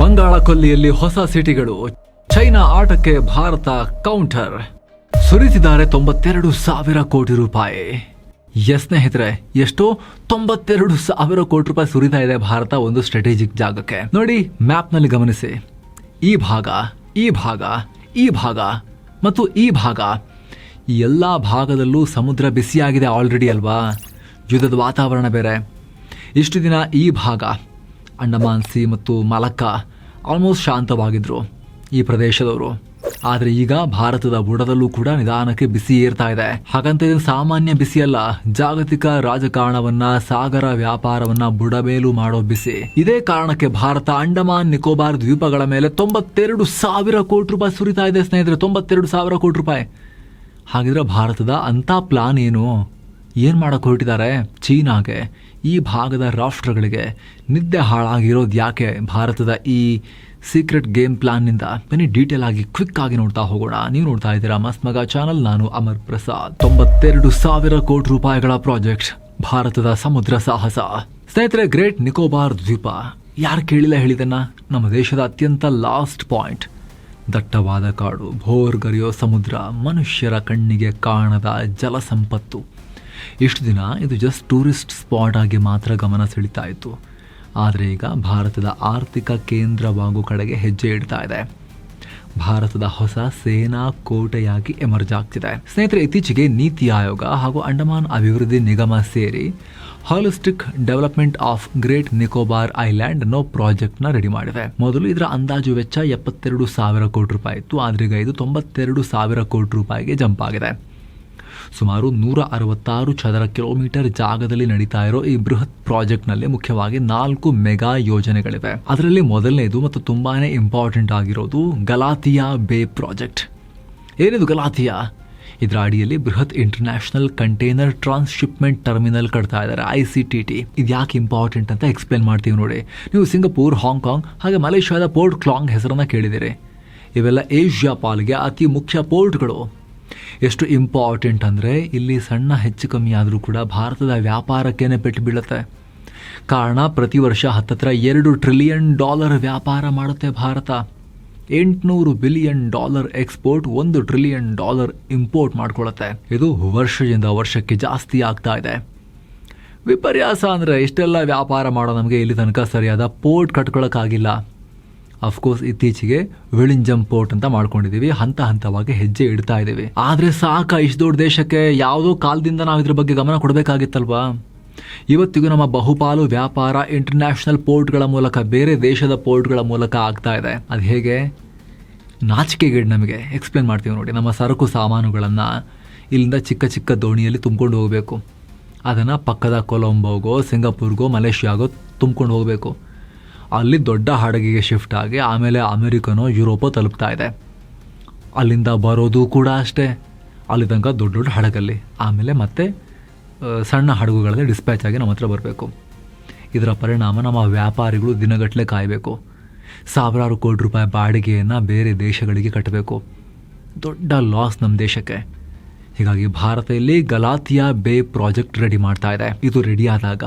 ಬಂಗಾಳ ಕೊಲ್ಲಿಯಲ್ಲಿ ಹೊಸ ಸಿಟಿಗಳು, ಚೈನಾ ಆಟಕ್ಕೆ ಭಾರತ ಕೌಂಟರ್. ಸುರಿತಿದ್ದಾರೆ 92,000 ಕೋಟಿ ರೂಪಾಯಿ. ಎಸ್ ಸ್ನೇಹಿತರೆ, ಎಷ್ಟೋ 92,000 ಕೋಟಿ ರೂಪಾಯಿ ಸುರಿತಾ ಇದೆ ಭಾರತ ಒಂದು ಸ್ಟ್ರಾಟಜಿಕ್ ಜಾಗಕ್ಕೆ. ನೋಡಿ ಮ್ಯಾಪ್ ನಲ್ಲಿ ಗಮನಿಸಿ, ಈ ಭಾಗ, ಈ ಭಾಗ, ಈ ಭಾಗ ಮತ್ತು ಈ ಭಾಗ, ಈ ಎಲ್ಲ ಭಾಗದಲ್ಲೂ ಸಮುದ್ರ ಬಿಸಿಯಾಗಿದೆ ಆಲ್ರೆಡಿ ಅಲ್ವಾ. ಯುದ್ಧದ ವಾತಾವರಣ ಬೇರೆ. ಇಷ್ಟು ದಿನ ಈ ಭಾಗ ಅಂಡಮಾನ್ ಸಿ ಮತ್ತು ಮಲಕ್ಕಾ ಆಲ್ಮೋಸ್ಟ್ ಶಾಂತವಾಗಿದ್ರು ಈ ಪ್ರದೇಶದವರು. ಆದರೆ ಈಗ ಭಾರತದ ಬುಡದಲ್ಲೂ ಕೂಡ ನಿಧಾನಕ್ಕೆ ಬಿಸಿ ಏರ್ತಾ ಇದೆ. ಹಾಗಂತ ಇದು ಸಾಮಾನ್ಯ ಬಿಸಿ ಅಲ್ಲ, ಜಾಗತಿಕ ರಾಜಕಾರಣವನ್ನ, ಸಾಗರ ವ್ಯಾಪಾರವನ್ನ ಬುಡಮೇಲು ಮಾಡೋ ಬಿಸಿ. ಇದೇ ಕಾರಣಕ್ಕೆ ಭಾರತ ಅಂಡಮಾನ್ ನಿಕೋಬಾರ್ ದ್ವೀಪಗಳ ಮೇಲೆ 92,000 ಕೋಟಿ ರೂಪಾಯಿ ಸುರಿತಾ ಇದೆ ಸ್ನೇಹಿತರೆ. 92,000 ಕೋಟಿ ರೂಪಾಯಿ. ಹಾಗಿದ್ರೆ ಭಾರತದ ಅಂತ ಪ್ಲಾನ್ ಏನು? ಏನ್ ಮಾಡಕ್ ಹೊರಟಿದ್ದಾರೆ? ಚೀನಾಗೆ, ಈ ಭಾಗದ ರಾಷ್ಟ್ರಗಳಿಗೆ ನಿದ್ದೆ ಹಾಳಾಗಿರೋದು ಯಾಕೆ? ಭಾರತದ ಈ ಸೀಕ್ರೆಟ್ ಗೇಮ್ ಪ್ಲಾನ್ ನಿಂದ ಬನ್ನಿ ಡೀಟೇಲ್ ಆಗಿ ಕ್ವಿಕ್ ಆಗಿ ನೋಡ್ತಾ ಹೋಗೋಣ. ನೀವು ನೋಡ್ತಾ ಇದ್ದೀರಾ ಮಸ್ತ್ ಮಗ ಚಾನಲ್, ನಾನು ಅಮರ್ ಪ್ರಸಾದ್. 92,000 ಕೋಟಿ ರೂಪಾಯಿಗಳ ಪ್ರಾಜೆಕ್ಟ್, ಭಾರತದ ಸಮುದ್ರ ಸಾಹಸ. ಸ್ನೇಹಿತರೆ, ಗ್ರೇಟ್ ನಿಕೋಬಾರ್ ದ್ವೀಪ ಯಾರು ಕೇಳಿಲ್ಲ ಹೇಳಿದನ್ನ? ನಮ್ಮ ದೇಶದ ಅತ್ಯಂತ ಲಾಸ್ಟ್ ಪಾಯಿಂಟ್. ದಟ್ಟವಾದ ಕಾಡು, ಭೋರ್ಗರಿಯೋ ಸಮುದ್ರ, ಮನುಷ್ಯರ ಕಣ್ಣಿಗೆ ಕಾಣದ ಜಲ ಸಂಪತ್ತು. ಇಷ್ಟು ದಿನ ಇದು ಜಸ್ಟ್ ಟೂರಿಸ್ಟ್ ಸ್ಪಾಟ್ ಆಗಿ ಮಾತ್ರ ಗಮನ ಸೆಳೀತಾ ಇತ್ತು. ಆದರೆ ಈಗ ಭಾರತದ ಆರ್ಥಿಕ ಕೇಂದ್ರವಾಗೋ ಕಡೆಗೆ ಹೆಜ್ಜೆ ಇಡ್ತಾ ಇದೆ. ಭಾರತದ ಹೊಸ ಸೇನಾ ಕೋಟೆಯಾಗಿ ಎಮರ್ಜ್ ಆಗ್ತಿದೆ. ಸ್ನೇಹಿತರೆ, ಇತ್ತೀಚೆಗೆ ನೀತಿ ಆಯೋಗ ಹಾಗೂ ಅಂಡಮಾನ್ ಅಭಿವೃದ್ಧಿ ನಿಗಮ ಸೇರಿ holistic development of great Nicobar island ಅನ್ನೋ ಪ್ರಾಜೆಕ್ಟ್ ನ ರೆಡಿ ಮಾಡಿದೆ. ಮೊದಲು ಇದರ ಅಂದಾಜು ವೆಚ್ಚ 72,000 ಕೋಟಿ ರೂಪಾಯಿ ಇತ್ತು. ಆದ್ರೆ ಈಗ ಇದು 92,000 ಕೋಟಿ ರೂಪಾಯಿಗೆ ಜಂಪ್ ಆಗಿದೆ. ಸುಮಾರು 166 ಚದರ ಕಿಲೋಮೀಟರ್ ಜಾಗದಲ್ಲಿ ನಡೀತಾ ಇರೋ ಈ ಬೃಹತ್ ಪ್ರಾಜೆಕ್ಟ್ ನಲ್ಲಿ ಮುಖ್ಯವಾಗಿ 4 ಮೆಗಾ ಯೋಜನೆಗಳಿವೆ. ಅದರಲ್ಲಿ ಮೊದಲನೇದು ಮತ್ತು ತುಂಬಾನೇ ಇಂಪಾರ್ಟೆಂಟ್ ಆಗಿರೋದು ಗಲಾಥಿಯಾ ಬೇ ಪ್ರಾಜೆಕ್ಟ್. ಏನಿದು ಗಲಾಥಿಯಾ? ಇದರ ಅಡಿಯಲ್ಲಿ ಬೃಹತ್ ಇಂಟರ್ನ್ಯಾಷನಲ್ ಕಂಟೈನರ್ ಟ್ರಾನ್ಸ್ಶಿಪ್ಮೆಂಟ್ ಟರ್ಮಿನಲ್ ಕಟ್ತಾ ಇದ್ದಾರೆ, ICTT. ಇದು ಯಾಕೆ ಇಂಪಾರ್ಟೆಂಟ್ ಅಂತ ಎಕ್ಸ್ಪ್ಲೇನ್ ಮಾಡ್ತೀವಿ ನೋಡಿ. ನೀವು ಸಿಂಗಪೂರ್, ಹಾಂಗ್ಕಾಂಗ್ ಹಾಗೆ ಮಲೇಷ್ಯಾದ ಪೋರ್ಟ್ ಕ್ಲಾಂಗ್ ಹೆಸರನ್ನ ಕೇಳಿದಿರಿ. ಇವೆಲ್ಲ ಏಷ್ಯಾ ಪಾಲಿಗೆ ಅತಿ ಮುಖ್ಯ ಪೋರ್ಟ್ಗಳು. ಎಷ್ಟು ಇಂಪಾರ್ಟೆಂಟ್ ಅಂದರೆ ಇಲ್ಲಿ ಸಣ್ಣ ಹೆಚ್ಚು ಕಮ್ಮಿ ಆದರೂ ಕೂಡ ಭಾರತದ ವ್ಯಾಪಾರಕ್ಕೇನೆ ಪೆಟ್ಟು ಬೀಳುತ್ತೆ. ಕಾರಣ, ಪ್ರತಿ ವರ್ಷ ಹತ್ತತ್ರ $2 ಟ್ರಿಲಿಯನ್ ವ್ಯಾಪಾರ ಮಾಡುತ್ತೆ ಭಾರತ. $800 ಬಿಲಿಯನ್ ಎಕ್ಸ್ಪೋರ್ಟ್, $1 ಟ್ರಿಲಿಯನ್ ಇಂಪೋರ್ಟ್ ಮಾಡ್ಕೊಳ್ಳುತ್ತೆ. ಇದು ವರ್ಷದಿಂದ ವರ್ಷಕ್ಕೆ ಜಾಸ್ತಿ ಆಗ್ತಾ ಇದೆ. ವಿಪರ್ಯಾಸ ಅಂದರೆ ಇಷ್ಟೆಲ್ಲ ವ್ಯಾಪಾರ ಮಾಡೋ ನಮಗೆ ಇಲ್ಲಿ ತನಕ ಸರಿಯಾದ ಪೋರ್ಟ್ ಕಟ್ಕೊಳ್ಳೋಕ್ಕಾಗಿಲ್ಲ. ಅಫ್ಕೋರ್ಸ್ ಇತ್ತೀಚೆಗೆ ವಿಳಿಂಜಂ ಪೋರ್ಟ್ ಅಂತ ಮಾಡ್ಕೊಂಡಿದ್ದೀವಿ, ಹಂತ ಹಂತವಾಗಿ ಹೆಜ್ಜೆ ಇಡ್ತಾ ಇದ್ದೀವಿ. ಆದರೆ ಸಾಕ, ಇಷ್ಟು ದೊಡ್ಡ ದೇಶಕ್ಕೆ ಯಾವುದೋ ಕಾಲದಿಂದ ನಾವು ಇದ್ರ ಬಗ್ಗೆ ಗಮನ ಕೊಡಬೇಕಾಗಿತ್ತಲ್ವಾ? ಇವತ್ತಿಗೂ ನಮ್ಮ ಬಹುಪಾಲು ವ್ಯಾಪಾರ ಇಂಟರ್ನ್ಯಾಷನಲ್ ಪೋರ್ಟ್ಗಳ ಮೂಲಕ, ಬೇರೆ ದೇಶದ ಪೋರ್ಟ್ಗಳ ಮೂಲಕ ಆಗ್ತಾ ಇದೆ. ಅದು ಹೇಗೆ? ನಾಚಿಕೆಗೇಡು ನಮಗೆ. ಎಕ್ಸ್ಪ್ಲೇನ್ ಮಾಡ್ತೀವಿ ನೋಡಿ. ನಮ್ಮ ಸರಕು ಸಾಮಾನುಗಳನ್ನು ಇಲ್ಲಿಂದ ಚಿಕ್ಕ ಚಿಕ್ಕ ದೋಣಿಯಲ್ಲಿ ತುಂಬಿಕೊಂಡು ಹೋಗಬೇಕು. ಅದನ್ನು ಪಕ್ಕದ ಕೊಲಂಬೋಗೋ, ಸಿಂಗಪುರ್ಗೋ, ಮಲೇಷ್ಯಾಗೋ ತುಂಬಿಕೊಂಡು ಹೋಗಬೇಕು. ಅಲ್ಲಿ ದೊಡ್ಡ ಹಡಗಿಗೆ ಶಿಫ್ಟ್ ಆಗಿ ಆಮೇಲೆ ಅಮೆರಿಕನೋ ಯುರೋಪೋ ತಲುಪ್ತಾ ಇದೆ. ಅಲ್ಲಿಂದ ಬರೋದು ಕೂಡ ಅಷ್ಟೇ, ಅಲ್ಲಿ ತನಕ ದೊಡ್ಡ ದೊಡ್ಡ ಹಡಗಲ್ಲಿ, ಆಮೇಲೆ ಮತ್ತೆ ಸಣ್ಣ ಹಡಗುಗಳಲ್ಲಿ ಡಿಸ್ಪ್ಯಾಚ್ ಆಗಿ ನಮ್ಮ ಹತ್ರ ಬರಬೇಕು. ಇದರ ಪರಿಣಾಮ ನಮ್ಮ ವ್ಯಾಪಾರಿಗಳು ದಿನಗಟ್ಟಲೆ ಕಾಯಬೇಕು. ಸಾವಿರಾರು ಕೋಟಿ ರೂಪಾಯಿ ಬಾಡಿಗೆಯನ್ನು ಬೇರೆ ದೇಶಗಳಿಗೆ ಕಟ್ಟಬೇಕು. ದೊಡ್ಡ ಲಾಸ್ ನಮ್ಮ ದೇಶಕ್ಕೆ. ಹೀಗಾಗಿ ಭಾರತ ಇಲ್ಲಿ ಗಲಾಥಿಯಾ ಬೇ ಪ್ರಾಜೆಕ್ಟ್ ರೆಡಿ ಮಾಡ್ತಾ ಇದೆ. ಇದು ರೆಡಿ ಆದಾಗ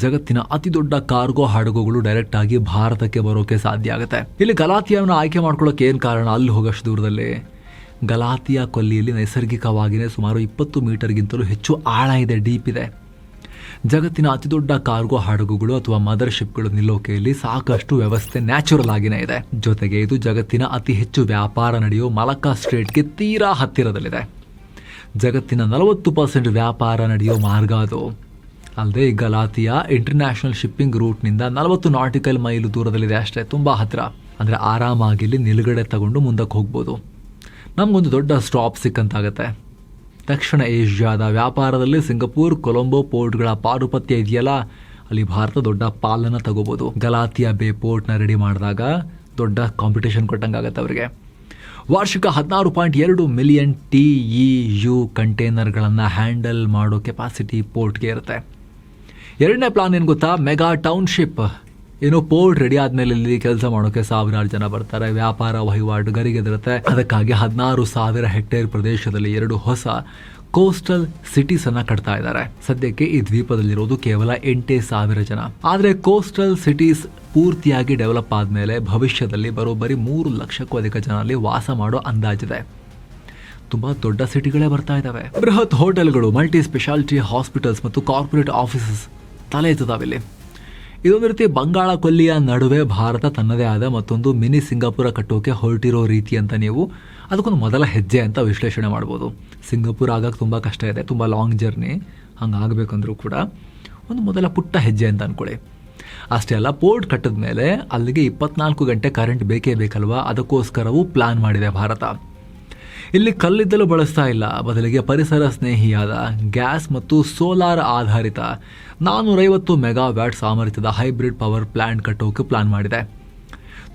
ಜಗತ್ತಿನ ಅತಿ ದೊಡ್ಡ ಕಾರ್ಗೋ ಹಡಗುಗಳು ಡೈರೆಕ್ಟ್ ಆಗಿ ಭಾರತಕ್ಕೆ ಬರೋಕೆ ಸಾಧ್ಯ ಆಗುತ್ತೆ. ಇಲ್ಲಿ ಗಲಾಥಿಯಾವನ್ನು ಆಯ್ಕೆ ಮಾಡ್ಕೊಳ್ಳೋಕೆ ಏನು ಕಾರಣ? ಅಲ್ಲಿ ಹೋಗೋಷ್ಟು ದೂರದಲ್ಲಿ ಗಲಾಥಿಯಾ ಕೊಲ್ಲಿಯಲ್ಲಿ ನೈಸರ್ಗಿಕವಾಗಿಯೇ ಸುಮಾರು 20 ಮೀಟರ್ಗಿಂತಲೂ ಹೆಚ್ಚು ಆಳ ಇದೆ, ಡೀಪ್ ಇದೆ. ಜಗತ್ತಿನ ಅತಿ ದೊಡ್ಡ ಕಾರ್ಗೋ ಹಡಗುಗಳು ಅಥವಾ ಮದರ್ಶಿಪ್ಗಳು ನಿಲ್ಲೋಕೆ ಇಲ್ಲಿ ಸಾಕಷ್ಟು ವ್ಯವಸ್ಥೆ ನ್ಯಾಚುರಲ್ ಆಗಿನೇ ಇದೆ. ಜೊತೆಗೆ ಇದು ಜಗತ್ತಿನ ಅತಿ ಹೆಚ್ಚು ವ್ಯಾಪಾರ ನಡೆಯೋ ಮಲಕ್ಕಾ ಸ್ಟ್ರೇಟ್ಗೆ ತೀರಾ ಹತ್ತಿರದಲ್ಲಿದೆ. ಜಗತ್ತಿನ 40% ವ್ಯಾಪಾರ ನಡೆಯೋ ಮಾರ್ಗ ಅದು. ಅಲ್ಲದೆ ಈ ಗಲಾಥಿಯಾ ಇಂಟರ್ನ್ಯಾಷನಲ್ ಶಿಪ್ಪಿಂಗ್ ರೂಟ್ನಿಂದ 40 ನಾಟಿಕಲ್ ಮೈಲು ದೂರದಲ್ಲಿದೆ ಅಷ್ಟೇ, ತುಂಬ ಹತ್ತಿರ. ಅಂದರೆ ಆರಾಮಾಗಿ ಇಲ್ಲಿ ನಿಲುಗಡೆ ತಗೊಂಡು ಮುಂದಕ್ಕೆ ಹೋಗ್ಬೋದು. ನಮಗೊಂದು ದೊಡ್ಡ ಸ್ಟಾಪ್ ಸಿಕ್ಕಂತಾಗತ್ತೆ. ದಕ್ಷಿಣ ಏಷ್ಯಾದ ವ್ಯಾಪಾರದಲ್ಲಿ ಸಿಂಗಪೂರ್, ಕೊಲಂಬೋ ಪೋರ್ಟ್ಗಳ ಪಾರುಪತ್ಯ ಇದೆಯಲ್ಲ, ಅಲ್ಲಿ ಭಾರತ ದೊಡ್ಡ ಪಾಲನ್ನು ತಗೋಬೋದು. ಗಲಾಥಿಯಾ ಬೇ ಪೋರ್ಟ್ನ ರೆಡಿ ಮಾಡಿದಾಗ ದೊಡ್ಡ ಕಾಂಪಿಟೇಷನ್ ಕೊಟ್ಟಂಗಾಗತ್ತೆ ಅವರಿಗೆ. ವಾರ್ಷಿಕ 16.2 ಮಿಲಿಯನ್ TEU ಕಂಟೈನರ್ಗಳನ್ನು ಹ್ಯಾಂಡಲ್ ಮಾಡೋ ಕೆಪಾಸಿಟಿ ಪೋರ್ಟ್ಗೆ ಇರುತ್ತೆ. ಎರಡನೇ ಪ್ಲಾನ್ ಏನು ಗೊತ್ತಾ? Mega township. ಏನೋ ಪೋರ್ಟ್ ರೆಡಿ ಆದಮೇಲೆ ಇಲ್ಲಿ ಕೆಲಸ ಮಾಡೋಕೆ ಸಾವಿರಾರು ಜನ ಬರ್ತಾರೆ, ವ್ಯಾಪಾರ ವಹಿವಾಟು ಗರಿಗೆದಿರುತ್ತೆ. ಅದಕ್ಕಾಗಿ 16,000 ಹೆಕ್ಟೇರ್ ಪ್ರದೇಶದಲ್ಲಿ 2 ಹೊಸ ಕೋಸ್ಟಲ್ ಸಿಟೀಸ್ ಅನ್ನ ಕಟ್ತಾ ಇದ್ದಾರೆ. ಸದ್ಯಕ್ಕೆ ಈ ದ್ವೀಪದಲ್ಲಿರೋದು ಕೇವಲ 8,000 ಜನ. ಆದ್ರೆ ಕೋಸ್ಟಲ್ ಸಿಟೀಸ್ ಪೂರ್ತಿಯಾಗಿ ಡೆವಲಪ್ ಆದಮೇಲೆ ಭವಿಷ್ಯದಲ್ಲಿ ಬರೋಬ್ಬರಿ 3 ಲಕ್ಷಕ್ಕೂ ಅಧಿಕ ಜನ ಅಲ್ಲಿ ವಾಸ ಮಾಡೋ ಅಂದಾಜಿದೆ. ತುಂಬ ದೊಡ್ಡ ಸಿಟಿಗಳೇ ಬರ್ತಾ ಇದ್ದಾವೆ. ಬೃಹತ್ ಹೋಟೆಲ್ಗಳು, ಮಲ್ಟಿ ಸ್ಪೆಷಾಲಿಟಿ ಹಾಸ್ಪಿಟಲ್ಸ್ ಮತ್ತು ಕಾರ್ಪೊರೇಟ್ ಆಫೀಸಸ್ ತಲೆ ಎತ್ತುತ್ತಾವಿಲ್ಲಿ. ಇದೊಂದು ರೀತಿ ಬಂಗಾಳ ಕೊಲ್ಲಿಯ ನಡುವೆ ಭಾರತ ತನ್ನದೇ ಆದ ಮತ್ತೊಂದು ಮಿನಿ ಸಿಂಗಾಪುರ ಕಟ್ಟೋಕೆ ಹೊರಟಿರೋ ರೀತಿ ಅಂತ ನೀವು ಅದಕ್ಕೊಂದು ಮೊದಲ ಹೆಜ್ಜೆ ಅಂತ ವಿಶ್ಲೇಷಣೆ ಮಾಡ್ಬೋದು. ಸಿಂಗಾಪುರ ಆಗಕ್ಕೆ ತುಂಬ ಕಷ್ಟ ಇದೆ, ತುಂಬ ಲಾಂಗ್ ಜರ್ನಿ. ಹಂಗಾಗಬೇಕಂದ್ರೂ ಕೂಡ ಒಂದು ಮೊದಲ ಪುಟ್ಟ ಹೆಜ್ಜೆ ಅಂತ ಅಂದ್ಕೊಳ್ಳಿ. ಅಷ್ಟೇ ಅಲ್ಲ, ಪೋರ್ಟ್ ಕಟ್ಟಿದ ಮೇಲೆ ಅಲ್ಲಿಗೆ 24 ಗಂಟೆ ಕರೆಂಟ್ ಬೇಕೇ ಬೇಕಲ್ವಾ, ಅದಕ್ಕೋಸ್ಕರವೂ ಪ್ಲಾನ್ ಮಾಡಿದೆ ಭಾರತ. ಇಲ್ಲಿ ಕಲ್ಲಿದ್ದಲು ಬಳಸ್ತಾ ಇಲ್ಲ, ಬದಲಿಗೆ ಪರಿಸರ ಸ್ನೇಹಿಯಾದ ಗ್ಯಾಸ್ ಮತ್ತು ಸೋಲಾರ್ ಆಧಾರಿತ 450 ಮೆಗಾವ್ಯಾಟ್ ಸಾಮರ್ಥ್ಯದ ಹೈಬ್ರಿಡ್ ಪವರ್ ಪ್ಲಾಂಟ್ ಕಟ್ಟೋಕೆ ಪ್ಲಾನ್ ಮಾಡಿದೆ.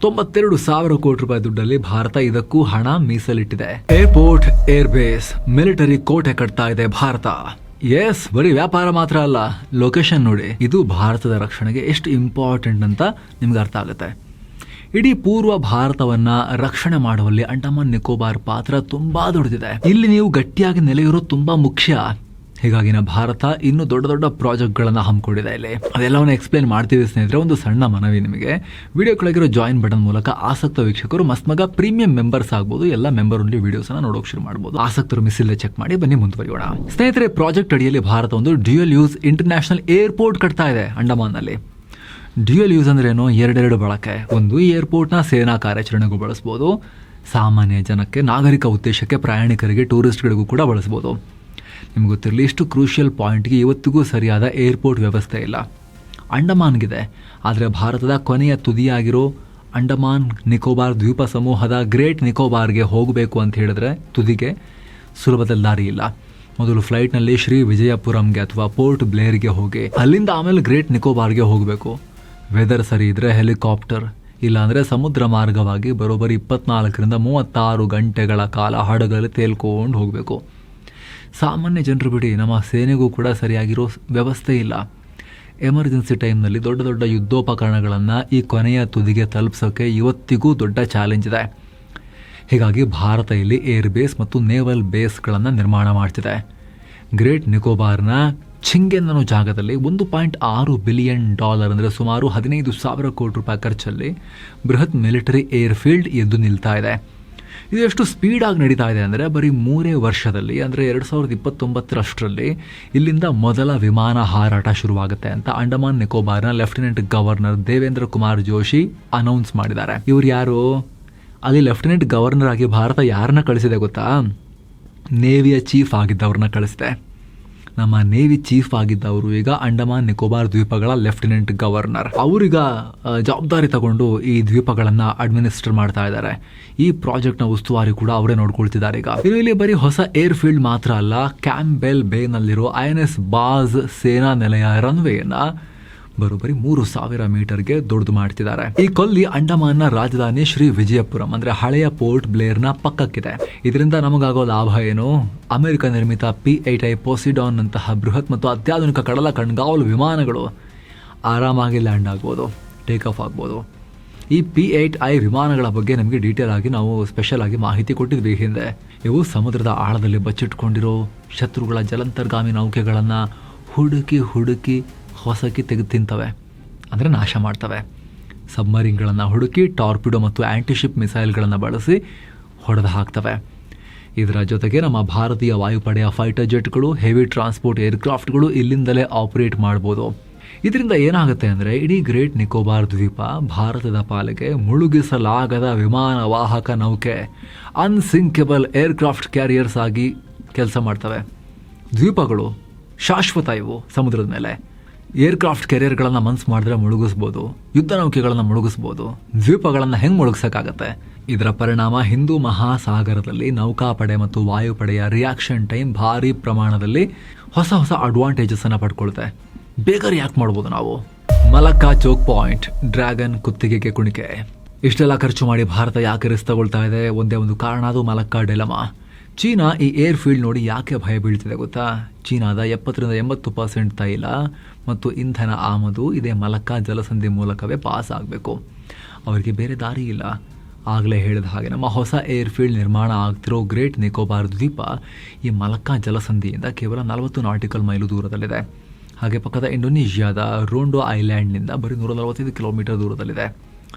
92,000 ಕೋಟಿ ರೂಪಾಯಿ ದುಡ್ಡಲ್ಲಿ ಭಾರತ ಇದಕ್ಕೂ ಹಣ ಮೀಸಲಿಟ್ಟಿದೆ. ಏರ್ಪೋರ್ಟ್, ಏರ್ ಬೇಸ್, ಮಿಲಿಟರಿ ಕೋಟೆ ಕಟ್ತಾ ಇದೆ ಭಾರತ. ಎಸ್, ಬರೀ ವ್ಯಾಪಾರ ಮಾತ್ರ ಅಲ್ಲ, ಲೊಕೇಶನ್ ನೋಡಿ. ಇದು ಭಾರತದ ರಕ್ಷಣೆಗೆ ಎಷ್ಟು ಇಂಪಾರ್ಟೆಂಟ್ ಅಂತ ನಿಮ್ಗೆ ಅರ್ಥ ಆಗುತ್ತೆ. ಇಡೀ ಪೂರ್ವ ಭಾರತವನ್ನ ರಕ್ಷಣೆ ಮಾಡುವಲ್ಲಿ ಅಂಡಮಾನ್ ನಿಕೋಬಾರ್ ಪಾತ್ರ ತುಂಬಾ ದೊಡ್ಡದಿದೆ. ಇಲ್ಲಿ ನೀವು ಗಟ್ಟಿಯಾಗಿ ನೆಲೆಯಿರೋದು ತುಂಬಾ ಮುಖ್ಯ. ಹೀಗಾಗಿ ಭಾರತ ಇನ್ನೂ ದೊಡ್ಡ ದೊಡ್ಡ ಪ್ರಾಜೆಕ್ಟ್ಗಳನ್ನ ಹಮ್ಮಿಕೊಂಡಿದೆ ಇಲ್ಲಿ. ಅದೆಲ್ಲವನ್ನು ಎಕ್ಸ್ಪ್ಲೇನ್ ಮಾಡ್ತೀವಿ ಸ್ನೇಹಿತರೆ. ಒಂದು ಸಣ್ಣ ಮನವಿ ನಿಮಗೆ, ವಿಡಿಯೋ ಕೆಳಗಿರೋ ಜಾಯಿನ್ ಬಟನ್ ಮೂಲಕ ಆಸಕ್ತ ವೀಕ್ಷಕರು ಮಸ್ಮಗ ಪ್ರೀಮಿಯಂ ಮೆಂಬರ್ಸ್ ಆಗ್ಬೋದು. ಎಲ್ಲ ಮೆಂಬರ್ ಓನ್ಲಿ ವಿಡಿಯೋಸ್ ಅನ್ನ ನೋಡೋಕೆ ಶುರು ಮಾಡಬಹುದು. ಆಸಕ್ತರು ಮಿಸ್ ಇಲ್ಲದೆ ಚೆಕ್ ಮಾಡಿ. ಬನ್ನಿ ಮುಂದುವರಿಯೋಣ ಸ್ನೇಹಿತರೆ. ಪ್ರಾಜೆಕ್ಟ್ ಅಡಿಯಲ್ಲಿ ಭಾರತ ಒಂದು ಡ್ಯೂಯಲ್ ಯೂಸ್ ಇಂಟರ್ನ್ಯಾಷನಲ್ ಏರ್ಪೋರ್ಟ್ ಕಟ್ತಾ ಇದೆ ಅಂಡಮಾನ್ ನಲ್ಲಿ. ಡ್ಯೂಯಲ್ ಯೂಸ್ ಅಂದ್ರೆ ಏನು? ಎರಡೆರಡು ಬಳಕೆ. ಒಂದು, ಈ ಏರ್ಪೋರ್ಟ್ನ ಸೇನಾ ಕಾರ್ಯಾಚರಣೆಗೂ ಬಳಸ್ಬೋದು, ಸಾಮಾನ್ಯ ಜನಕ್ಕೆ, ನಾಗರಿಕ ಉದ್ದೇಶಕ್ಕೆ, ಪ್ರಯಾಣಿಕರಿಗೆ, ಟೂರಿಸ್ಟ್ಗಳಿಗೂ ಕೂಡ ಬಳಸ್ಬೋದು. ನಿಮ್ಗೆ ಗೊತ್ತಿರಲಿ, ಇಷ್ಟು ಕ್ರೂಷಿಯಲ್ ಪಾಯಿಂಟ್ಗೆ ಇವತ್ತಿಗೂ ಸರಿಯಾದ ಏರ್ಪೋರ್ಟ್ ವ್ಯವಸ್ಥೆ ಇಲ್ಲ. ಅಂಡಮಾನ್ಗಿದೆ, ಆದರೆ ಭಾರತದ ಕೊನೆಯ ತುದಿಯಾಗಿರೋ ಅಂಡಮಾನ್ ನಿಕೋಬಾರ್ ದ್ವೀಪ ಸಮೂಹದ ಗ್ರೇಟ್ ನಿಕೋಬಾರ್ಗೆ ಹೋಗಬೇಕು ಅಂತ ಹೇಳಿದ್ರೆ ತುದಿಗೆ ಸುಲಭದ ದಾರಿ ಇಲ್ಲ. ಮೊದಲು ಫ್ಲೈಟ್ನಲ್ಲಿ ಶ್ರೀ ವಿಜಯಪುರಂಗೆ ಅಥವಾ ಪೋರ್ಟ್ ಬ್ಲೇರ್ಗೆ ಹೋಗಿ ಅಲ್ಲಿಂದ ಆಮೇಲೆ ಗ್ರೇಟ್ ನಿಕೋಬಾರ್ಗೆ ಹೋಗಬೇಕು. ವೆದರ್ ಸರಿ ಇದ್ರೆ ಹೆಲಿಕಾಪ್ಟರ್, ಇಲ್ಲಾಂದರೆ ಸಮುದ್ರ ಮಾರ್ಗವಾಗಿ ಬರೋಬ್ಬರಿ 24ರಿಂದ 36 ಗಂಟೆಗಳ ಕಾಲ ಹಡಗಲ್ಲಿ ತೇಲ್ಕೊಂಡು ಹೋಗಬೇಕು. ಸಾಮಾನ್ಯ ಜನರು ಬಿಡಿ, ನಮ್ಮ ಸೇನೆಗೂ ಕೂಡ ಸರಿಯಾಗಿರೋ ವ್ಯವಸ್ಥೆ ಇಲ್ಲ. ಎಮರ್ಜೆನ್ಸಿ ಟೈಮ್ನಲ್ಲಿ ದೊಡ್ಡ ದೊಡ್ಡ ಯುದ್ಧೋಪಕರಣಗಳನ್ನು ಈ ಕೊನೆಯ ತುದಿಗೆ ತಲುಪಿಸೋಕ್ಕೆ ಇವತ್ತಿಗೂ ದೊಡ್ಡ ಚಾಲೆಂಜ್ ಇದೆ. ಹೀಗಾಗಿ ಭಾರತ ಇಲ್ಲಿ ಏರ್ ಬೇಸ್ ಮತ್ತು ನೇವಲ್ ಬೇಸ್ಗಳನ್ನು ನಿರ್ಮಾಣ ಮಾಡ್ತಿದೆ. ಗ್ರೇಟ್ ನಿಕೋಬಾರ್ನ ಚಿಂಗೆನ್ ಅನ್ನೋ ಜಾಗದಲ್ಲಿ $1.6 ಬಿಲಿಯನ್ ಅಂದರೆ ಸುಮಾರು 15,000 ಕೋಟಿ ರೂಪಾಯಿ ಖರ್ಚಲ್ಲಿ ಬೃಹತ್ ಮಿಲಿಟರಿ ಏರ್ಫೀಲ್ಡ್ ಎದ್ದು ನಿಲ್ತಾ ಇದೆ. ಇದು ಎಷ್ಟು ಸ್ಪೀಡಾಗಿ ನಡೀತಾ ಇದೆ ಅಂದರೆ ಬರೀ 3 ವರ್ಷದಲ್ಲಿ, ಅಂದರೆ 2029 ಇಲ್ಲಿಂದ ಮೊದಲ ವಿಮಾನ ಹಾರಾಟ ಶುರುವಾಗುತ್ತೆ ಅಂತ ಅಂಡಮಾನ್ ನಿಕೋಬಾರ್ನ lieutenant governor Devendra Kumar Joshi announce ಮಾಡಿದ್ದಾರೆ. ಇವ್ರು ಯಾರು? ಅಲ್ಲಿ ಲೆಫ್ಟಿನೆಂಟ್ ಗವರ್ನರ್ ಆಗಿ ಭಾರತ ಯಾರನ್ನ ಕಳಿಸಿದೆ ಗೊತ್ತಾ? ನೇವಿಯ ಚೀಫ್ ಆಗಿದ್ದವ್ರನ್ನ ಕಳಿಸಿದೆ. ನಮ್ಮ ನೇವಿ ಚೀಫ್ ಆಗಿದ್ದವರು ಈಗ ಅಂಡಮಾನ್ ನಿಕೋಬಾರ್ ದ್ವೀಪಗಳ ಲೆಫ್ಟಿನೆಂಟ್ ಗವರ್ನರ್. ಅವರೀಗ ಜವಾಬ್ದಾರಿ ತಗೊಂಡು ಈ ದ್ವೀಪಗಳನ್ನು ಅಡ್ಮಿನಿಸ್ಟ್ರೇಟ್ ಮಾಡ್ತಾ ಇದ್ದಾರೆ. ಈ ಪ್ರಾಜೆಕ್ಟ್ನ ಉಸ್ತುವಾರಿ ಕೂಡ ಅವರೇ ನೋಡ್ಕೊಳ್ತಿದ್ದಾರೆ. ಈಗ ಇಲ್ಲಿ ಬರೀ ಹೊಸ ಏರ್ ಫೀಲ್ಡ್ ಮಾತ್ರ ಅಲ್ಲ, ಕ್ಯಾಂಬೆಲ್ ಬೇನಲ್ಲಿರೋ INS ಬಾಜ್ ಸೇನಾ ನೆಲೆಯ ರನ್ವೇಯನ್ನ ಬರೋಬ್ಬರಿ 3,000 ಮೀಟರ್ಗೆ ದೊಡ್ಡದು ಮಾಡ್ತಿದ್ದಾರೆ. ಈ ಕೊಲ್ಲಿ ಅಂಡಮಾನ್ನ ರಾಜಧಾನಿ ಶ್ರೀ ವಿಜಯಪುರಂ ಅಂದ್ರೆ ಹಳೆಯ ಪೋರ್ಟ್ ಬ್ಲೇರ್ನ ಪಕ್ಕಕ್ಕಿದೆ. ಇದರಿಂದ ನಮಗಾಗೋ ಲಾಭ ಏನು? ಅಮೆರಿಕ ನಿರ್ಮಿತ P-8I ಪೋಸಿಡಾನ್ ನಂತಹ ಬೃಹತ್ ಮತ್ತು ಅತ್ಯಾಧುನಿಕ ಕಡಲ ಕಣ್ಗಾವಲು ವಿಮಾನಗಳು ಆರಾಮಾಗಿ ಲ್ಯಾಂಡ್ ಆಗ್ಬೋದು, ಟೇಕ್ ಆಫ್ ಆಗ್ಬೋದು. ಈ P-8I ವಿಮಾನಗಳ ಬಗ್ಗೆ ನಮಗೆ ಡೀಟೇಲ್ ಆಗಿ ನಾವು ಸ್ಪೆಷಲ್ ಆಗಿ ಮಾಹಿತಿ ಕೊಟ್ಟಿದ್ವಿ ಹಿಂದೆ. ಇವು ಸಮುದ್ರದ ಆಳದಲ್ಲಿ ಬಚ್ಚಿಟ್ಕೊಂಡಿರೋ ಶತ್ರುಗಳ ಜಲಂತರ್ಗಾಮಿ ನೌಕೆಗಳನ್ನು ಹುಡುಕಿ ಹೊಸಕಿ ತೆಗೆದು ತಿಂತವೆ, ಅಂದರೆ ನಾಶ ಮಾಡ್ತವೆ. ಸಬ್ಮರೀನ್ಗಳನ್ನು ಹುಡುಕಿ ಟಾರ್ಪಿಡೋ ಮತ್ತು ಆ್ಯಂಟಿಶಿಪ್ ಮಿಸೈಲ್ಗಳನ್ನು ಬಳಸಿ ಹೊಡೆದು ಹಾಕ್ತವೆ. ಇದರ ಜೊತೆಗೆ ನಮ್ಮ ಭಾರತೀಯ ವಾಯುಪಡೆಯ ಫೈಟರ್ ಜೆಟ್ಗಳು, ಹೆವಿ ಟ್ರಾನ್ಸ್ಪೋರ್ಟ್ ಏರ್ಕ್ರಾಫ್ಟ್ಗಳು ಇಲ್ಲಿಂದಲೇ ಆಪರೇಟ್ ಮಾಡ್ಬೋದು. ಇದರಿಂದ ಏನಾಗುತ್ತೆ ಅಂದರೆ ಇಡೀ ಗ್ರೇಟ್ ನಿಕೋಬಾರ್ ದ್ವೀಪ ಭಾರತದ ಪಾಲಿಗೆ ಮುಳುಗಿಸಲಾಗದ ವಿಮಾನ ವಾಹಕ ನೌಕೆ, ಅನ್ಸಿಂಕಬಲ್ ಏರ್ಕ್ರಾಫ್ಟ್ ಕ್ಯಾರಿಯರ್ಸ್ ಆಗಿ ಕೆಲಸ ಮಾಡ್ತವೆ. ದ್ವೀಪಗಳು ಶಾಶ್ವತ, ಇವು ಸಮುದ್ರದ ಮೇಲೆ. ಏರ್ಕ್ರಾಫ್ಟ್ ಕೆರಿಯರ್ಗಳನ್ನು ಮನ್ಸು ಮಾಡಿದ್ರೆ ಮುಳುಗಿಸ್ಬೋದು, ಯುದ್ಧ ನೌಕೆಗಳನ್ನು ಮುಳುಗಿಸ್ಬೋದು. ದ್ವೀಪಗಳನ್ನು ಹೆಂಗೆ ಮುಳುಗಿಸೋಕ್ಕಾಗತ್ತೆ? ಇದರ ಪರಿಣಾಮ ಹಿಂದೂ ಮಹಾಸಾಗರದಲ್ಲಿ ನೌಕಾಪಡೆ ಮತ್ತು ವಾಯುಪಡೆಯ ರಿಯಾಕ್ಷನ್ ಟೈಮ್ ಭಾರಿ ಪ್ರಮಾಣದಲ್ಲಿ ಹೊಸ ಅಡ್ವಾಂಟೇಜಸ್ ಅನ್ನು ಪಡ್ಕೊಳುತ್ತೆ. ಬೇಗ ರಿಯಾಕ್ಟ್ ಮಾಡ್ಬೋದು ನಾವು. ಮಲಕ್ಕಾ ಚೋಕ್ ಪಾಯಿಂಟ್, ಡ್ರ್ಯಾಗನ್ ಕುತ್ತಿಗೆಗೆ ಕುಣಿಕೆ. ಇಷ್ಟೆಲ್ಲ ಖರ್ಚು ಮಾಡಿ ಭಾರತ ಯಾಕೆ ರಿಸ್ಕ್ ತಗೊಳ್ತಾ ಇದೆ? ಒಂದೇ ಒಂದು ಕಾರಣ, ಅದು ಮಲಕ್ಕಾ ಡೆಲಮಾ. ಚೀನಾ ಈ ಏರ್ ಫೀಲ್ಡ್ ನೋಡಿ ಯಾಕೆ ಭಯ ಬೀಳ್ತಿದೆ ಗೊತ್ತಾ? ಚೀನಾದ 70-80% ತೈಲ ಮತ್ತು ಇಂಧನ ಆಮದು ಇದೇ ಮಲಕ್ಕಾ ಜಲಸಂಧಿ ಮೂಲಕವೇ ಪಾಸ್ ಆಗಬೇಕು. ಅವರಿಗೆ ಬೇರೆ ದಾರಿ ಇಲ್ಲ. ಆಗಲೇ ಹೇಳಿದ ಹಾಗೆ ನಮ್ಮ ಹೊಸ ಏರ್ ಫೀಲ್ಡ್ ನಿರ್ಮಾಣ ಆಗ್ತಿರೋ ಗ್ರೇಟ್ ನಿಕೋಬಾರ್ ದ್ವೀಪ ಈ ಮಲಕ್ಕಾ ಜಲಸಂಧಿಯಿಂದ ಕೇವಲ 40 ನಾಟಿಕಲ್ ಮೈಲು ದೂರದಲ್ಲಿದೆ. ಹಾಗೆ ಪಕ್ಕದ ಇಂಡೋನೇಷ್ಯಾದ ರೋಂಡೋ ಐಲ್ಯಾಂಡ್ನಿಂದ ಬರೀ 145 ಕಿಲೋಮೀಟರ್ ದೂರದಲ್ಲಿದೆ.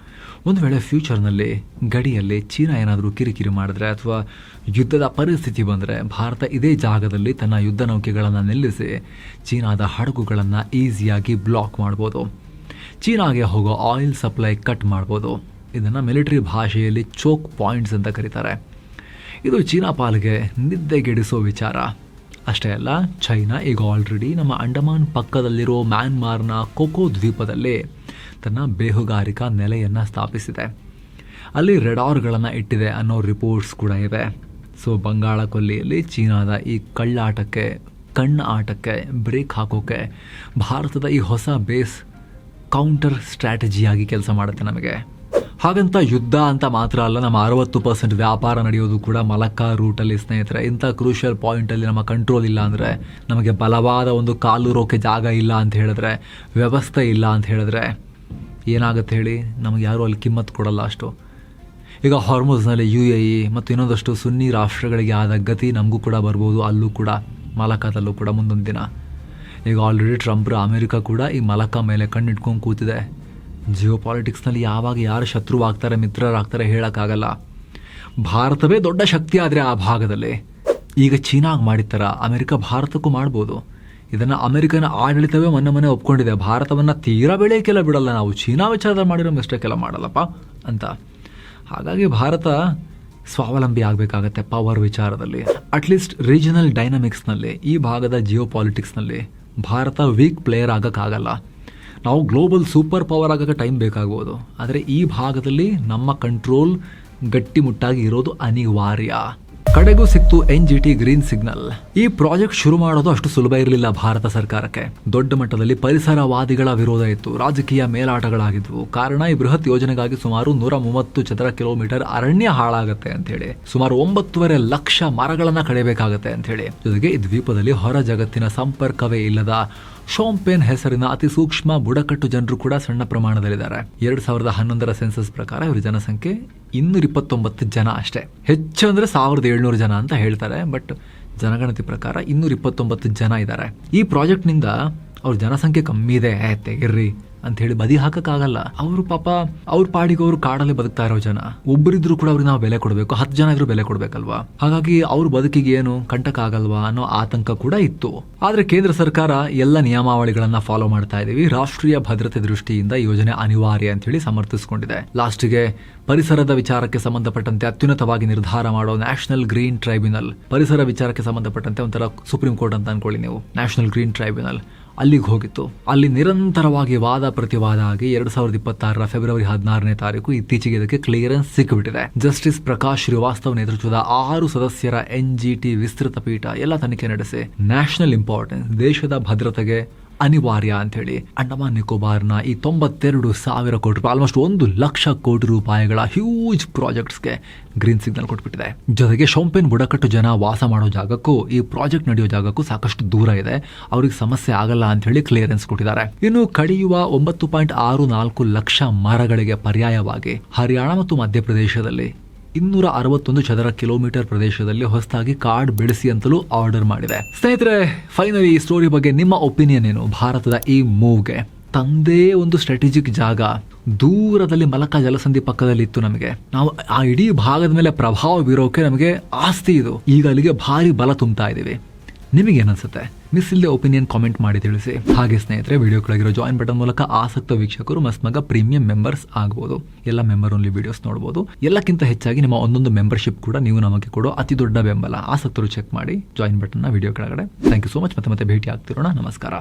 ಒಂದು ವೇಳೆ ಫ್ಯೂಚರ್ನಲ್ಲಿ ಗಡಿಯಲ್ಲಿ ಚೀನಾ ಏನಾದರೂ ಕಿರಿಕಿರಿ ಮಾಡಿದ್ರೆ ಅಥವಾ ಯುದ್ಧದ ಪರಿಸ್ಥಿತಿ ಬಂದರೆ ಭಾರತ ಇದೇ ಜಾಗದಲ್ಲಿ ತನ್ನ ಯುದ್ಧ ನೌಕೆಗಳನ್ನು ನಿಲ್ಲಿಸಿ ಚೀನಾದ ಹಡಗುಗಳನ್ನು ಈಸಿಯಾಗಿ ಬ್ಲಾಕ್ ಮಾಡ್ಬೋದು. ಚೀನಾಗೆ ಹೋಗೋ ಆಯಿಲ್ ಸಪ್ಲೈ ಕಟ್ ಮಾಡ್ಬೋದು. ಇದನ್ನು ಮಿಲಿಟರಿ ಭಾಷೆಯಲ್ಲಿ ಚೋಕ್ ಪಾಯಿಂಟ್ಸ್ ಅಂತ ಕರೀತಾರೆ. ಇದು ಚೀನಾ ಪಾಲಿಗೆ ನಿದ್ದೆಗೆಡಿಸೋ ವಿಚಾರ. ಅಷ್ಟೇ ಅಲ್ಲ, ಚೈನಾ ಈಗ ಆಲ್ರೆಡಿ ನಮ್ಮ ಅಂಡಮಾನ್ ಪಕ್ಕದಲ್ಲಿರೋ ಮ್ಯಾನ್ಮಾರ್ನ ಕೊಕೋ ದ್ವೀಪದಲ್ಲಿ ತನ್ನ ಬೇಹುಗಾರಿಕಾ ನೆಲೆಯನ್ನು ಸ್ಥಾಪಿಸಿದೆ. ಅಲ್ಲಿ ರೆಡಾರ್ಗಳನ್ನು ಇಟ್ಟಿದೆ ಅನ್ನೋ ರಿಪೋರ್ಟ್ಸ್ ಕೂಡ ಇವೆ. ಸೊ ಬಂಗಾಳ ಕೊಲ್ಲಿಯಲ್ಲಿ ಚೀನಾದ ಈ ಕಣ್ಣ ಆಟಕ್ಕೆ ಬ್ರೇಕ್ ಹಾಕೋಕ್ಕೆ ಭಾರತದ ಈ ಹೊಸ ಬೇಸ್ ಕೌಂಟರ್ ಸ್ಟ್ರಾಟಜಿಯಾಗಿ ಕೆಲಸ ಮಾಡುತ್ತೆ ನಮಗೆ. ಹಾಗಂತ ಯುದ್ಧ ಅಂತ ಮಾತ್ರ ಅಲ್ಲ, ನಮ್ಮ 60% ವ್ಯಾಪಾರ ನಡೆಯೋದು ಕೂಡ ಮಲಕ್ಕಾ ರೂಟಲ್ಲಿ ಸ್ನೇಹಿತರೆ. ಇಂಥ ಕ್ರೂಷಿಯಲ್ ಪಾಯಿಂಟಲ್ಲಿ ನಮ್ಮ ಕಂಟ್ರೋಲ್ ಇಲ್ಲ ಅಂದರೆ, ನಮಗೆ ಬಲವಾದ ಒಂದು ಕಾಲೂರೋಕೆ ಜಾಗ ಇಲ್ಲ ಅಂತ ಹೇಳಿದ್ರೆ, ವ್ಯವಸ್ಥೆ ಇಲ್ಲ ಅಂತ ಹೇಳಿದ್ರೆ ಏನಾಗುತ್ತೆ ಹೇಳಿ? ನಮಗೆ ಯಾರೂ ಅಲ್ಲಿ ಕಿಮ್ಮತ್ತು ಕೊಡಲ್ಲ ಅಷ್ಟು. ಈಗ ಹಾರ್ಮೋಸ್ನಲ್ಲಿ UAE ಮತ್ತು ಇನ್ನೊಂದಷ್ಟು ಸುನ್ನಿ ರಾಷ್ಟ್ರಗಳಿಗೆ ಆದ ಗತಿ ನಮಗೂ ಕೂಡ ಬರ್ಬೋದು, ಅಲ್ಲೂ ಕೂಡ ಮಲಕ್ಕಾದಲ್ಲೂ ಕೂಡ ಮುಂದೊಂದು ದಿನ. ಈಗ ಆಲ್ರೆಡಿ ಟ್ರಂಪ್ರ ಅಮೆರಿಕ ಕೂಡ ಈ ಮಲಕ್ಕಾ ಮೇಲೆ ಕಣ್ಣಿಟ್ಕೊಂಡು ಕೂತಿದೆ. ಜಿಯೋ ಪಾಲಿಟಿಕ್ಸ್ನಲ್ಲಿ ಯಾವಾಗ ಯಾರು ಶತ್ರುವಾಗ್ತಾರೆ ಮಿತ್ರರಾಗ್ತಾರೆ ಹೇಳೋಕ್ಕಾಗಲ್ಲ. ಭಾರತವೇ ದೊಡ್ಡ ಶಕ್ತಿ ಆದರೆ ಆ ಭಾಗದಲ್ಲಿ ಈಗ ಚೀನಾಗೆ ಮಾಡಿರ್ತಾರ ಅಮೆರಿಕ ಭಾರತಕ್ಕೂ ಮಾಡ್ಬೋದು. ಇದನ್ನು ಅಮೆರಿಕನ ಆಡಳಿತವೇ ಮೊನ್ನೆ ಒಪ್ಕೊಂಡಿದೆ. ಭಾರತವನ್ನು ತೀರಾ ಬೆಳೆಯೋಕ್ಕೆಲ್ಲ ಬಿಡಲ್ಲ, ನಾವು ಚೀನಾ ವಿಚಾರದಲ್ಲಿ ಮಾಡಿರೋ ಮಿಸ್ಟೇಕ್ ಎಲ್ಲ ಮಾಡಲ್ಲಪ್ಪ ಅಂತ. ಹಾಗಾಗಿ ಭಾರತ ಸ್ವಾವಲಂಬಿ ಆಗಬೇಕಾಗತ್ತೆ ಪವರ್ ವಿಚಾರದಲ್ಲಿ. ಅಟ್ಲೀಸ್ಟ್ ರೀಜನಲ್ ಡೈನಮಿಕ್ಸ್ನಲ್ಲಿ, ಈ ಭಾಗದ ಜಿಯೋ ಪಾಲಿಟಿಕ್ಸ್ನಲ್ಲಿ ಭಾರತ ವೀಕ್ ಪ್ಲೇಯರ್ ಆಗೋಕ್ಕಾಗಲ್ಲ. ನಾವು ಗ್ಲೋಬಲ್ ಸೂಪರ್ ಪವರ್ ಆಗೋಕ್ಕೆ ಟೈಮ್ ಬೇಕಾಗ್ಬೋದು, ಆದರೆ ಈ ಭಾಗದಲ್ಲಿ ನಮ್ಮ ಕಂಟ್ರೋಲ್ ಗಟ್ಟಿಮುಟ್ಟಾಗಿ ಇರೋದು ಅನಿವಾರ್ಯ. ಕಡೆಗೂ ಸಿಕ್ತು NGT ಗ್ರೀನ್ ಸಿಗ್ನಲ್. ಈ ಪ್ರಾಜೆಕ್ಟ್ ಶುರು ಮಾಡೋದು ಅಷ್ಟು ಸುಲಭ ಇರಲಿಲ್ಲ ಭಾರತ ಸರ್ಕಾರಕ್ಕೆ. ದೊಡ್ಡ ಮಟ್ಟದಲ್ಲಿ ಪರಿಸರವಾದಿಗಳ ವಿರೋಧ ಇತ್ತು, ರಾಜಕೀಯ ಮೇಲಾಟಗಳಾಗಿದ್ವು. ಕಾರಣ, ಈ ಬೃಹತ್ ಯೋಜನೆಗಾಗಿ ಸುಮಾರು 130 ಚದರ ಕಿಲೋಮೀಟರ್ ಅರಣ್ಯ ಹಾಳಾಗುತ್ತೆ ಅಂತ ಹೇಳಿ, ಸುಮಾರು 9.5 ಲಕ್ಷ ಮರಗಳನ್ನ ಕಡಿಬೇಕಾಗತ್ತೆ ಅಂತ ಹೇಳಿ. ಜೊತೆಗೆ ಈ ದ್ವೀಪದಲ್ಲಿ ಹೊರ ಜಗತ್ತಿನ ಸಂಪರ್ಕವೇ ಇಲ್ಲದ ಶೋಂಪೇನ್ ಹೆಸರಿನ ಅತಿ ಸೂಕ್ಷ್ಮ ಬುಡಕಟ್ಟು ಜನರು ಕೂಡ ಸಣ್ಣ ಪ್ರಮಾಣದಲ್ಲಿದ್ದಾರೆ. 2011 ಸೆನ್ಸಸ್ ಪ್ರಕಾರ ಇವರ ಜನಸಂಖ್ಯೆ 229 ಜನ ಅಷ್ಟೇ. ಹೆಚ್ಚು ಅಂದರೆ 1700 ಜನ ಅಂತ ಹೇಳ್ತಾರೆ, ಬಟ್ ಜನಗಣತಿ ಪ್ರಕಾರ 229 ಜನ ಇದ್ದಾರೆ. ಈ ಪ್ರಾಜೆಕ್ಟ್ನಿಂದ ಅವ್ರ ಜನಸಂಖ್ಯೆ ಕಮ್ಮಿ ಇದೆ ತೆಗಿರ್ರಿ ಅಂತ ಹೇಳಿ ಬದಿ ಹಾಕಕ್ಕಾಗಲ್ಲ. ಅವರು ಪಾಪ ಅವ್ರ ಪಾಡಿಗೆ ಅವರು ಕಾಡಲ್ಲಿ ಬದುಕ್ತಾ ಇರೋ ಜನ. ಒಬ್ಬರಿದ್ರು ಕೂಡ ಅವ್ರಿಗೆ ನಾವು ಬೆಲೆ ಕೊಡಬೇಕು, 10 ಜನ ಇದ್ರು ಬೆಲೆ ಕೊಡ್ಬೇಕಲ್ವಾ. ಹಾಗಾಗಿ ಅವ್ರ ಬದುಕಿಗೆ ಏನು ಕಂಟಕ ಆಗಲ್ವಾ ಅನ್ನೋ ಆತಂಕ ಕೂಡ ಇತ್ತು. ಆದ್ರೆ ಕೇಂದ್ರ ಸರ್ಕಾರ ಎಲ್ಲ ನಿಯಮಾವಳಿಗಳನ್ನ ಫಾಲೋ ಮಾಡ್ತಾ ಇದೀವಿ, ರಾಷ್ಟ್ರೀಯ ಭದ್ರತೆ ದೃಷ್ಟಿಯಿಂದ ಯೋಜನೆ ಅನಿವಾರ್ಯ ಅಂತ ಹೇಳಿ ಸಮರ್ಥಿಸಿಕೊಂಡಿದೆ. ಲಾಸ್ಟ್ಗೆ ಪರಿಸರದ ವಿಚಾರಕ್ಕೆ ಸಂಬಂಧಪಟ್ಟಂತೆ ಅತ್ಯುನ್ನತವಾಗಿ ನಿರ್ಧಾರ ಮಾಡೋ ನ್ಯಾಷನಲ್ ಗ್ರೀನ್ ಟ್ರೈಬ್ಯುನಲ್, ಪರಿಸರ ವಿಚಾರಕ್ಕೆ ಸಂಬಂಧಪಟ್ಟಂತೆ ಒಂಥರ ಸುಪ್ರೀಂ ಕೋರ್ಟ್ ಅಂತ ಅನ್ಕೊಳ್ಳಿ ನೀವು, ನ್ಯಾಷನಲ್ ಗ್ರೀನ್ ಟ್ರೈಬ್ಯುನಲ್ ಅಲ್ಲಿಗೆ ಹೋಗಿತ್ತು. ಅಲ್ಲಿ ನಿರಂತರವಾಗಿ ವಾದ ಪ್ರತಿವಾದ ಆಗಿ 2026 ಫೆಬ್ರವರಿ 16 ಇತ್ತೀಚೆಗೆ ಇದಕ್ಕೆ ಕ್ಲಿಯರೆನ್ಸ್ ಸಿಕ್ಕಿಬಿಟ್ಟಿದೆ. ಜಸ್ಟಿಸ್ ಪ್ರಕಾಶ್ ಶ್ರೀವಾಸ್ತವ್ ನೇತೃತ್ವದ 6 ಸದಸ್ಯರ NGT ವಿಸ್ತೃತ ಪೀಠ ಎಲ್ಲ ತನಿಖೆ ನಡೆಸಿ ನ್ಯಾಷನಲ್ ಇಂಪಾರ್ಟೆನ್ಸ್, ದೇಶದ ಭದ್ರತೆಗೆ ಅನಿವಾರ್ಯ ಅಂತ ಹೇಳಿ ಅಂಡಮಾನ್ ನಿಕೋಬಾರ್ನ ಈ 92,000 ಕೋಟಿ ರೂಪಾಯಿ, ಆಲ್ಮೋಸ್ಟ್ 1 ಲಕ್ಷ ಕೋಟಿ ರೂಪಾಯಿಗಳ ಹ್ಯೂಜ್ ಪ್ರಾಜೆಕ್ಟ್ಸ್ಗೆ ಗ್ರೀನ್ ಸಿಗ್ನಲ್ ಕೊಟ್ಬಿಟ್ಟಿದೆ. ಜೊತೆಗೆ ಶೋಂಪೇನ್ ಬುಡಕಟ್ಟು ಜನ ವಾಸ ಮಾಡೋ ಜಾಗಕ್ಕೂ ಈ ಪ್ರಾಜೆಕ್ಟ್ ನಡೆಯೋ ಜಾಗಕ್ಕೂ ಸಾಕಷ್ಟು ದೂರ ಇದೆ, ಅವ್ರಿಗೆ ಸಮಸ್ಯೆ ಆಗಲ್ಲ ಅಂತ ಹೇಳಿ ಕ್ಲಿಯರೆನ್ಸ್ ಕೊಟ್ಟಿದ್ದಾರೆ. ಇನ್ನು ಕಡಿಯುವ 9.64 ಲಕ್ಷ ಮರಗಳಿಗೆ ಪರ್ಯಾಯವಾಗಿ ಹರಿಯಾಣ ಮತ್ತು ಮಧ್ಯಪ್ರದೇಶದಲ್ಲಿ 261 ಚದರ ಕಿಲೋಮೀಟರ್ ಪ್ರದೇಶದಲ್ಲಿ ಹೊಸದಾಗಿ ಕಾಡ್ ಬೆಳೆಸಿ ಅಂತಲೂ ಆರ್ಡರ್ ಮಾಡಿದೆ. ಸ್ನೇಹಿತರೆ, ಫೈನಲಿ ಈ ಸ್ಟೋರಿ ಬಗ್ಗೆ ನಿಮ್ಮ ಒಪಿನಿಯನ್ ಏನು? ಭಾರತದ ಈ ಮೂವ್ಗೆ ತಂದೇ ಒಂದು ಸ್ಟ್ರಾಟಜಿಕ್ ಜಾಗ ದೂರದಲ್ಲಿ ಮಲಕ್ಕಾ ಜಲಸಂಧಿ ಪಕ್ಕದಲ್ಲಿ ಇತ್ತು. ನಮಗೆ ನಾವು ಆ ಇಡೀ ಭಾಗದ ಮೇಲೆ ಪ್ರಭಾವ ಬೀರೋಕೆ ನಮಗೆ ಆಸ್ತಿ ಇದು. ಈಗ ಅಲ್ಲಿಗೆ ಭಾರಿ ಬಲ ತುಂಬ್ತಾ ಇದೀವಿ. ನಿಮಗೇನನ್ಸುತ್ತೆ? ಮಿಸ್ ಇಲ್ಲದೆ ಒಪಿನಿಯನ್ ಕಾಮೆಂಟ್ ಮಾಡಿ ತಿಳಿಸಿ. ಹಾಗೆ ಸ್ನೇಹಿತರೆ, ವಿಡಿಯೋ ಕೆಳಗಿರೋ ಜಾಯಿನ್ ಬಟನ್ ಮೂಲಕ ಆಸಕ್ತ ವೀಕ್ಷಕರು ಮಸ್ಮಗ ಪ್ರೀಮಿಯಂ ಮೆಂಬರ್ಸ್ ಆಗಬಹುದು. ಎಲ್ಲ ಮೆಂಬರ್ ಓನ್ಲಿ ವಿಡಿಯೋಸ್ ನೋಡಬಹುದು. ಎಲ್ಲಕ್ಕಿಂತ ಹೆಚ್ಚಾಗಿ ನಿಮ್ಮ ಒಂದೊಂದು ಮೆಂಬರ್ಶಿಪ್ ಕೂಡ ನೀವು ನಮಗೆ ಕೊಡೋ ಅತಿ ದೊಡ್ಡ ಬೆಂಬಲ. ಆಸಕ್ತರು ಚೆಕ್ ಮಾಡಿ ಜಾಯಿನ್ ಬಟನ್ನ ವಿಡಿಯೋ ಕೆಳಗಡೆ. Thank you so much. ಮತ್ತೆ ಭೇಟಿ ಆಗ್ತಿರೋಣ. ನಮಸ್ಕಾರ.